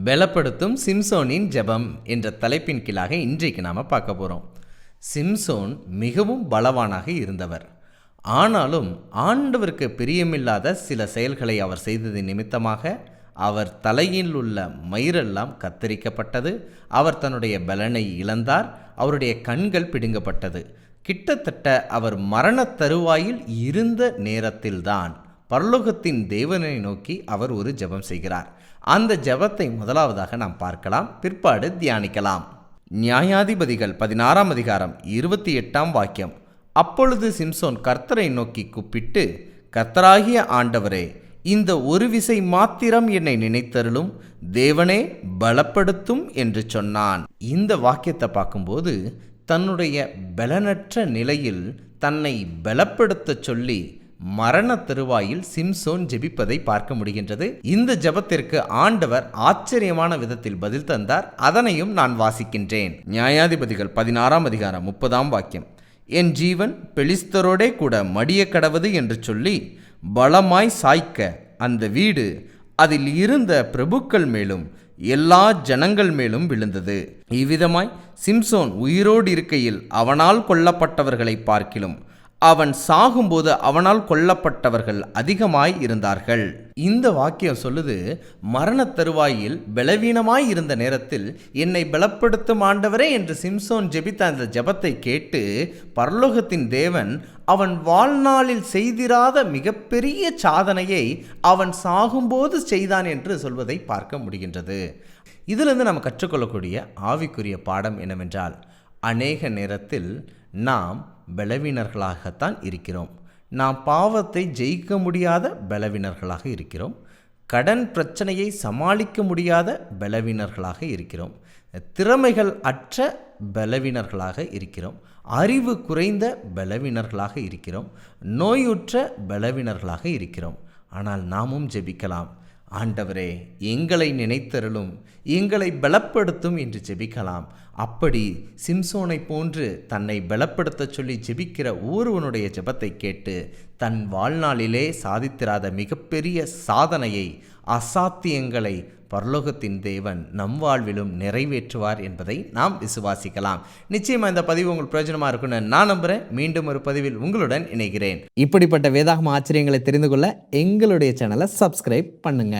பலப்படுத்தும் சிம்சோனின் ஜெபம் என்ற தலைப்பின் கீழாக இன்றைக்கு நாம் பார்க்க போகிறோம். சிம்சோன் மிகவும் பலவானாக இருந்தவர். ஆனாலும் ஆண்டவருக்கு பிரியமில்லாத சில செயல்களை அவர் செய்தது நிமித்தமாக அவர் தலையில் உள்ள மயிரெல்லாம் கத்தரிக்கப்பட்டது. அவர் தன்னுடைய பலனை இழந்தார். அவருடைய கண்கள் பிடுங்கப்பட்டது. கிட்டத்தட்ட அவர் மரணத் தருவாயில் இருந்த நேரத்தில்தான் பரலோகத்தின் தேவனை நோக்கி அவர் ஒரு ஜெபம் செய்கிறார். அந்த ஜெபத்தை முதலாவதாக நாம் பார்க்கலாம், பிற்பாடு தியானிக்கலாம். நியாயாதிபதிகள் 16ஆம் அதிகாரம் 28ஆம் வாக்கியம். அப்பொழுது சிம்சோன் கர்த்தரை நோக்கி கூப்பிட்டு, கர்த்தராகிய ஆண்டவரே, இந்த ஒரு விசை மாத்திரம் என்னை நினைத்தருளும், தேவனே பலப்படுத்தும் என்று சொன்னான். இந்த வாக்கியத்தை பார்க்கும்போது தன்னுடைய பலனற்ற நிலையில் தன்னை பலப்படுத்த சொல்லி மரண தருவாயில் சிம்சோன் ஜெபிப்பதை பார்க்க முடிகின்றது. இந்த ஜெபத்திற்கு ஆண்டவர் ஆச்சரியமான விதத்தில் பதில் தந்தார். அதனையும் நான் வாசிக்கின்றேன். நியாயாதிபதிகள் 16ஆம் அதிகாரம் 30ஆம் வாக்கியம். என் ஜீவன் பெலிஸ்தரோடே கூட மடிய கடவது என்று சொல்லி பலமாய் சாய்க்க அந்த வீடு அதில் இருந்த பிரபுக்கள் மேலும் எல்லா ஜனங்கள் மேலும் விழுந்தது. இவ்விதமாய் சிம்சோன் உயிரோடு இருக்கையில் அவனால் கொல்லப்பட்டவர்களை பார்க்கிலும் அவன் சாகும்போது அவனால் கொல்லப்பட்டவர்கள் அதிகமாய் இருந்தார்கள். இந்த வாக்கியம் சொல்லுது, மரண தருவாயில் பலவீனமாய் இருந்த நேரத்தில் என்னை பலப்படுத்தும் ஆண்டவரே என்று சிம்சோன் ஜெபித்த அந்த ஜெபத்தை கேட்டு பரலோகத்தின் தேவன் அவன் வாழ்நாளில் செய்திராத மிகப்பெரிய சாதனையை அவன் சாகும்போது செய்தான் என்று சொல்வதை பார்க்க முடிகின்றது. இதிலிருந்து நம்ம கற்றுக்கொள்ளக்கூடிய ஆவிக்குரிய பாடம் என்னவென்றால், அநேக நேரத்தில் நாம் பலவீனர்களாகத்தான் இருக்கிறோம். நாம் பாவத்தை ஜெயிக்க முடியாத பலவீனர்களாக இருக்கிறோம். கடன் பிரச்சனையை சமாளிக்க முடியாத பலவீனர்களாக இருக்கிறோம். திறமைகள் அற்ற பலவீனர்களாக இருக்கிறோம். அறிவு குறைந்த பலவீனர்களாக இருக்கிறோம். நோயுற்ற பலவீனர்களாக இருக்கிறோம். ஆனால் நாமும் ஜெபிக்கலாம், ஆண்டவரே எங்களை நினைத்தருளும், எங்களை பலப்படுத்தும் என்று ஜெபிக்கலாம். அப்படி சிம்சோனை போன்று தன்னை பலப்படுத்த சொல்லி ஜெபிக்கிற ஒருவனுடைய ஜெபத்தை கேட்டு தன் வாழ்நாளிலே சாதித்திராத மிகப்பெரிய சாதனையை, அசாத்தியங்களை பரலோகத்தின் தேவன் நம் வாழ்விலும் நிறைவேற்றுவார் என்பதை நாம் விசுவாசிக்கலாம். நிச்சயமாக இந்த பதிவு உங்களுக்கு பிரயோஜனமாக இருக்குன்னு நான் நம்புகிறேன். மீண்டும் ஒரு பதிவில் உங்களுடன் இணைகிறேன். இப்படிப்பட்ட வேதாகம ஆச்சரியங்களை தெரிந்து கொள்ள எங்களுடைய சேனலை சப்ஸ்கிரைப் பண்ணுங்க.